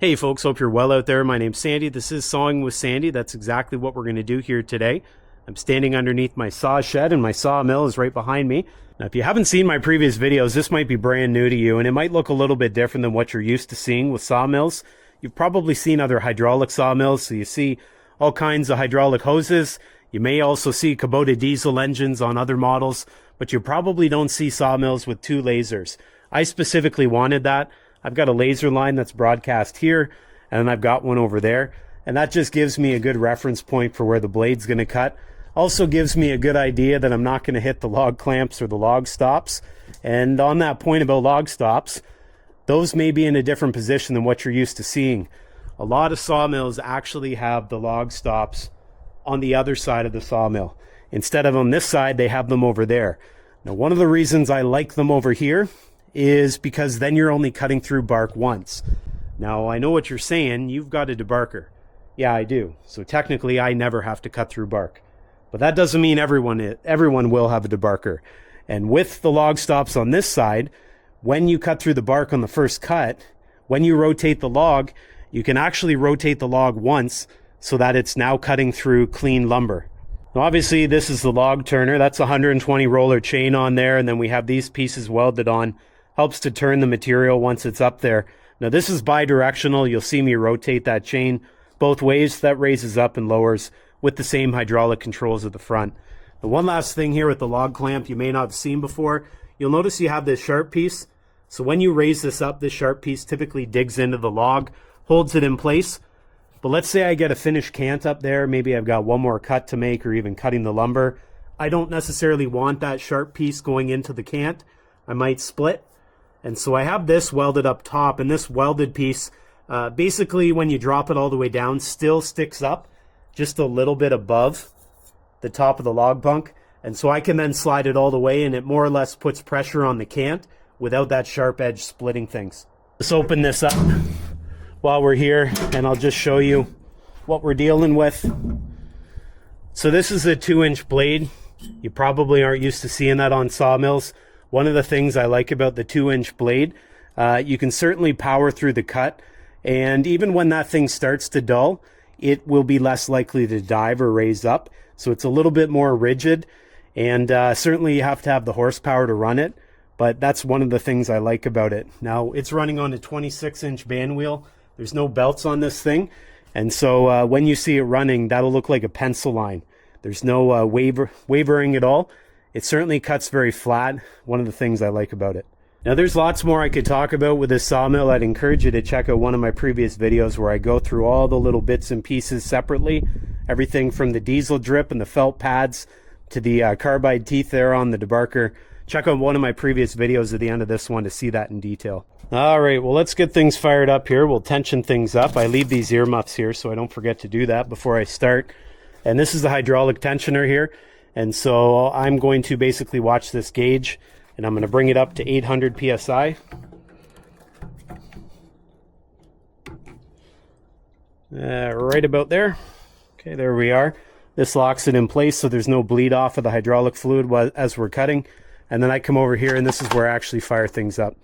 Hey folks, hope you're well out there. My name's Sandy. This is Sawing with Sandy. That's exactly what we're going to do here today. I'm standing underneath my saw shed and my sawmill is right behind me. Now, if you haven't seen my previous videos, this might be brand new to you and it might look a little bit different than what you're used to seeing with sawmills. You've probably seen other hydraulic sawmills, so you see all kinds of hydraulic hoses. You may also see Kubota diesel engines on other models, but you probably don't see sawmills with two lasers. I specifically wanted that. I've got a laser line that's broadcast here, and then I've got one over there, and that just gives me a good reference point for where the blade's going to cut. Also gives me a good idea that I'm not going to hit the log clamps or the log stops. And on that point about log stops, those may be in a different position than what you're used to seeing. A lot of sawmills actually have the log stops on the other side of the sawmill. Instead of on this side, they have them over there. Now, one of the reasons I like them over here is because then you're only cutting through bark once. Now, I know what you're saying. You've got a debarker. Yeah, I do. So technically, I never have to cut through bark. But that doesn't mean everyone will have a debarker. And with the log stops on this side, when you cut through the bark on the first cut, when you rotate the log, you can actually rotate the log once so that it's now cutting through clean lumber. Now, obviously, this is the log turner. That's a 120 roller chain on there, and then we have these pieces welded on. Helps to turn the material once it's up there. Now, this is bi-directional. You'll see me rotate that chain both ways. That raises up and lowers with the same hydraulic controls at the front. The one last thing here with the log clamp you may not have seen before, you'll notice you have this sharp piece. So when you raise this up, this sharp piece typically digs into the log, holds it in place. But let's say I get a finished cant up there. Maybe I've got one more cut to make or even cutting the lumber. I don't necessarily want that sharp piece going into the cant. I might split. And so I have this welded up top, and this welded piece, basically when you drop it all the way down, still sticks up just a little bit above the top of the log bunk. And so I can then slide it all the way, and it more or less puts pressure on the cant without that sharp edge splitting things. Let's open this up while we're here, and I'll just show you what we're dealing with. So this is a 2-inch blade. You probably aren't used to seeing that on sawmills. One of the things I like about the 2-inch blade, you can certainly power through the cut, and even when that thing starts to dull, it will be less likely to dive or raise up. So it's a little bit more rigid, and certainly you have to have the horsepower to run it, but that's one of the things I like about it. Now, it's running on a 26-inch band wheel. There's no belts on this thing, and so when you see it running, that'll look like a pencil line. There's no wavering at all. It certainly cuts very flat, one of the things I like about it. Now, there's lots more I could talk about with this sawmill. I'd encourage you to check out one of my previous videos where I go through all the little bits and pieces separately. Everything from the diesel drip and the felt pads to the carbide teeth there on the debarker. Check out one of my previous videos at the end of this one to see that in detail. All right, well, let's get things fired up here. We'll tension things up. I leave these earmuffs here so I don't forget to do that before I start. And this is the hydraulic tensioner here. And so I'm going to basically watch this gauge, and I'm going to bring it up to 800 psi. Right about there. Okay, there we are. This locks it in place so there's no bleed off of the hydraulic fluid as we're cutting. And then I come over here, and this is where I actually fire things up.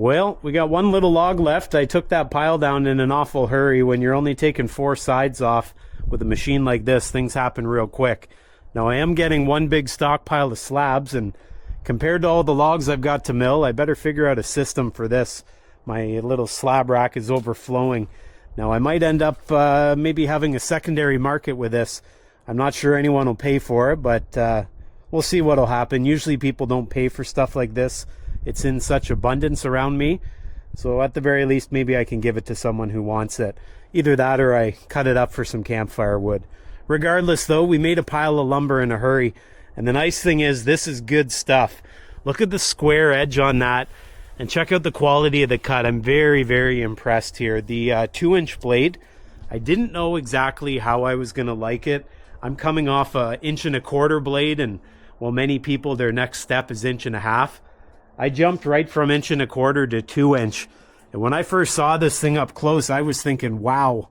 Well, we got one little log left. I took that pile down in an awful hurry. When you're only taking 4 sides off with a machine like this, things happen real quick. Now I am getting one big stockpile of slabs, and compared to all the logs I've got to mill, I better figure out a system for this. My little slab rack is overflowing. Now I might end up maybe having a secondary market with this. I'm not sure anyone will pay for it, but we'll see what'll happen. Usually people don't pay for stuff like this. It's in such abundance around me. So at the very least, maybe I can give it to someone who wants it. Either that or I cut it up for some campfire wood. Regardless though, we made a pile of lumber in a hurry. And the nice thing is, this is good stuff. Look at the square edge on that. And check out the quality of the cut. I'm very, very impressed here. The 2-inch blade, I didn't know exactly how I was going to like it. I'm coming off a 1.25 inch blade, and well, many people, their next step is 1.5 inches. I jumped right from 1.25 inch to 2 inch. And when I first saw this thing up close, I was thinking, wow,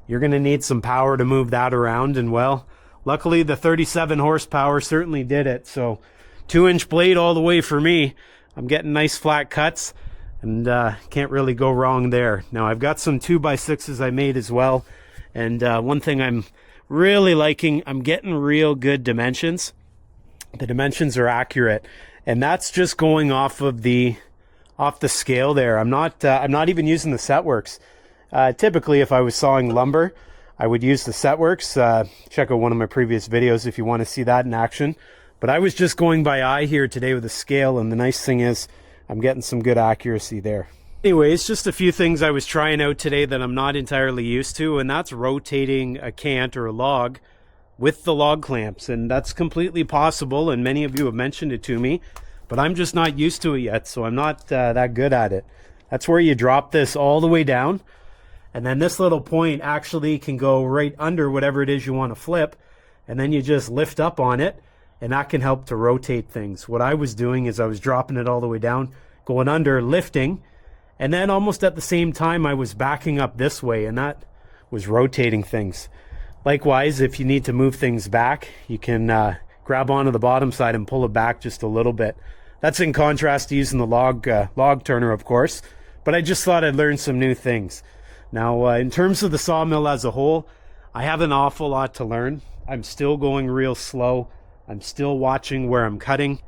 you're going to need some power to move that around. And well, luckily the 37 horsepower certainly did it. So 2-inch blade all the way for me. I'm getting nice flat cuts, and can't really go wrong there. Now I've got some 2x6s I made as well. And one thing I'm really liking, I'm getting real good dimensions. The dimensions are accurate. And that's just going off the scale there. I'm not even using the Setworks. Typically, if I was sawing lumber, I would use the Setworks. Check out one of my previous videos if you want to see that in action. But I was just going by eye here today with a scale, and the nice thing is I'm getting some good accuracy there. Anyways, just a few things I was trying out today that I'm not entirely used to, and that's rotating a cant or a log with the log clamps. And that's completely possible, and many of you have mentioned it to me, but I'm just not used to it yet, so I'm not that good at it. That's where you drop this all the way down, and then this little point actually can go right under whatever it is you want to flip, and then you just lift up on it, and that can help to rotate things. What I was doing is I was dropping it all the way down, going under, lifting, and then almost at the same time I was backing up this way, and that was rotating things. Likewise, if you need to move things back, you can grab onto the bottom side and pull it back just a little bit. That's in contrast to using the log turner, of course, but I just thought I'd learn some new things. Now, in terms of the sawmill as a whole, I have an awful lot to learn. I'm still going real slow. I'm still watching where I'm cutting.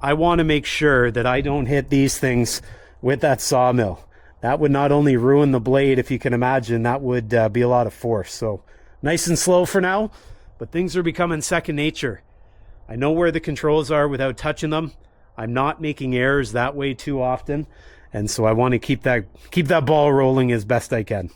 I want to make sure that I don't hit these things with that sawmill. That would not only ruin the blade, if you can imagine, that would be a lot of force. So nice and slow for now, but things are becoming second nature. I know where the controls are without touching them. I'm not making errors that way too often, and so I want to keep that ball rolling as best I can.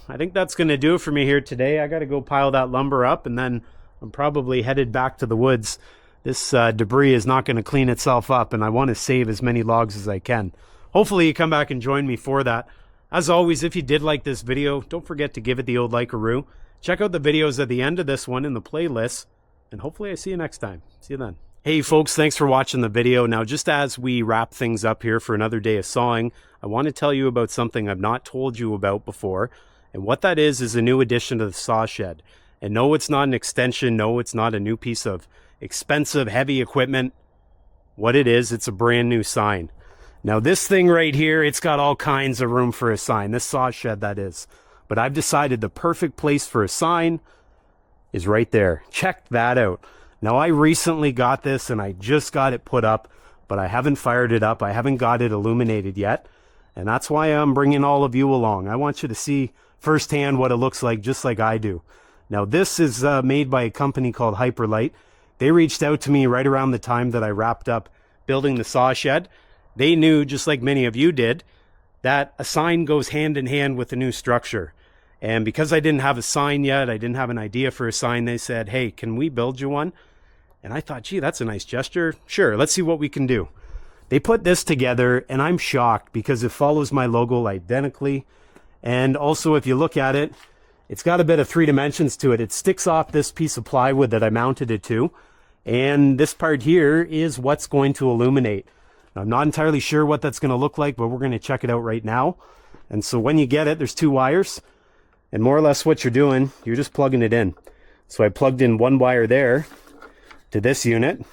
I think that's going to do it for me here today. I got to go pile that lumber up, and then I'm probably headed back to the woods. This debris is not going to clean itself up, and I want to save as many logs as I can. Hopefully you come back and join me for that. As always, if you did like this video, don't forget to give it the old like-a-roo. Check out the videos at the end of this one in the playlist, and hopefully I see you next time. See you then. Hey folks, thanks for watching the video. Now, just as we wrap things up here for another day of sawing, I want to tell you about something I've not told you about before, and what that is a new addition to the saw shed. And no, it's not an extension. No, it's not a new piece of expensive, heavy equipment. What it is, it's a brand new sign. Now, this thing right here, it's got all kinds of room for a sign. This saw shed, that is. But I've decided the perfect place for a sign is right there. Check that out. Now, I recently got this and I just got it put up, but I haven't fired it up. I haven't got it illuminated yet. And that's why I'm bringing all of you along. I want you to see firsthand what it looks like, just like I do. Now, this is made by a company called Hyperlite. They reached out to me right around the time that I wrapped up building the saw shed. They knew, just like many of you did, that a sign goes hand in hand with a new structure. And because I didn't have a sign yet, I didn't have an idea for a sign, they said, hey, can we build you one? And I thought, gee, that's a nice gesture. Sure, let's see what we can do. They put this together, and I'm shocked because it follows my logo identically. And also, if you look at it, it's got a bit of 3 dimensions to it. It sticks off this piece of plywood that I mounted it to. And this part here is what's going to illuminate. I'm not entirely sure what that's going to look like, but we're going to check it out right now. And so when you get it, there's 2 wires. And more or less what you're doing, you're just plugging it in. So I plugged in 1 wire there to this unit,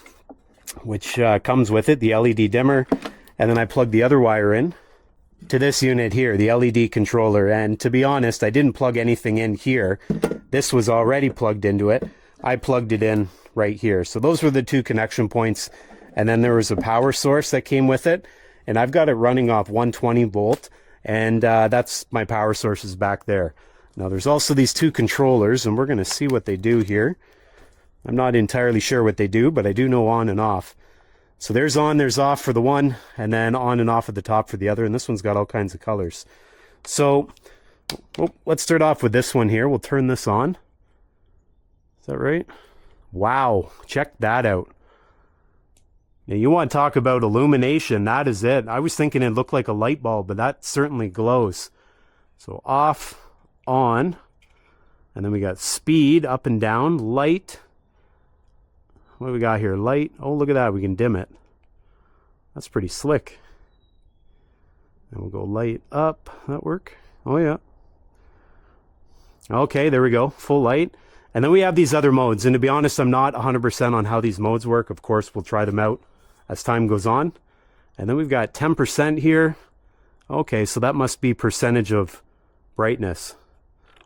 which comes with it, the LED dimmer. And then I plug the other wire in to this unit here, the LED controller. And to be honest, I didn't plug anything in here. This was already plugged into it. I plugged it in right here. So those were the two connection points. And then there was a power source that came with it. And I've got it running off 120 volt. And that's my power sources back there. Now there's also these two controllers, and we're going to see what they do here. I'm not entirely sure what they do, but I do know on and off. So there's on, there's off for the one, and then on and off at the top for the other. And this one's got all kinds of colors. So let's start off with this one here. We'll turn this on. Is that right? Wow, check that out. Now you want to talk about illumination, that is it. I was thinking it looked like a light bulb, but that certainly glows. So off, on, and then we got speed, up and down, light. What do we got here? Light. Oh, look at that. We can dim it. That's pretty slick. And we'll go light up. That work? Oh, yeah. Okay, there we go. Full light. And then we have these other modes. And to be honest, I'm not 100% on how these modes work. Of course, we'll try them out as time goes on. And then we've got 10% here. Okay, so that must be percentage of brightness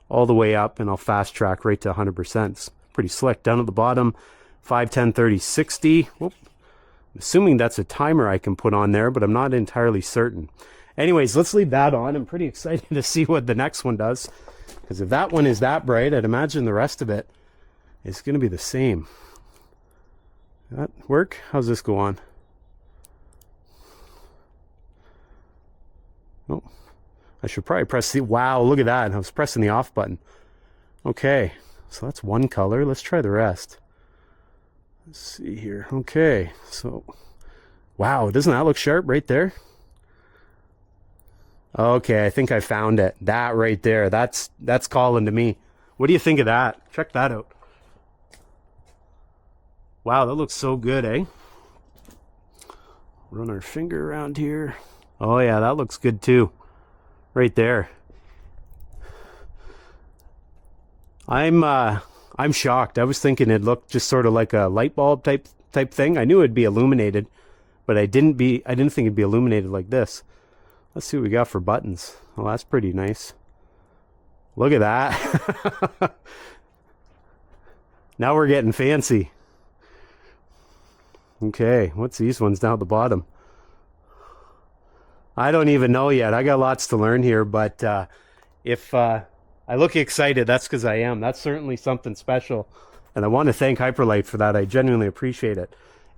all the way up. And I'll fast track right to 100%. It's pretty slick. Down at the bottom, 5, 10, 30, 60. Whoop. I'm assuming that's a timer I can put on there, but I'm not entirely certain. Anyways, let's leave that on. I'm pretty excited to see what the next one does. Because if that one is that bright, I'd imagine the rest of it is going to be the same. That work? How's this go on? Oh, I should probably press the... Wow, look at that. I was pressing the off button. Okay, so that's one color. Let's try the rest. Let's see here. Okay, so... Wow, doesn't that look sharp right there? Okay, I think I found it. That right there. That's calling to me. What do you think of that? Check that out. Wow, that looks so good, eh? Run our finger around here. Oh yeah, that looks good too. Right there. I'm shocked. I was thinking it looked just sort of like a light bulb type thing. I knew it'd be illuminated, but I didn't think it'd be illuminated like this. Let's see what we got for buttons. Well, that's pretty nice. Look at that. Now we're getting fancy. Okay, what's these ones down at the bottom? I don't even know yet. I got lots to learn here, but if I look excited, that's because I am. That's certainly something special, and I want to thank Hyperlite for that. I genuinely appreciate it.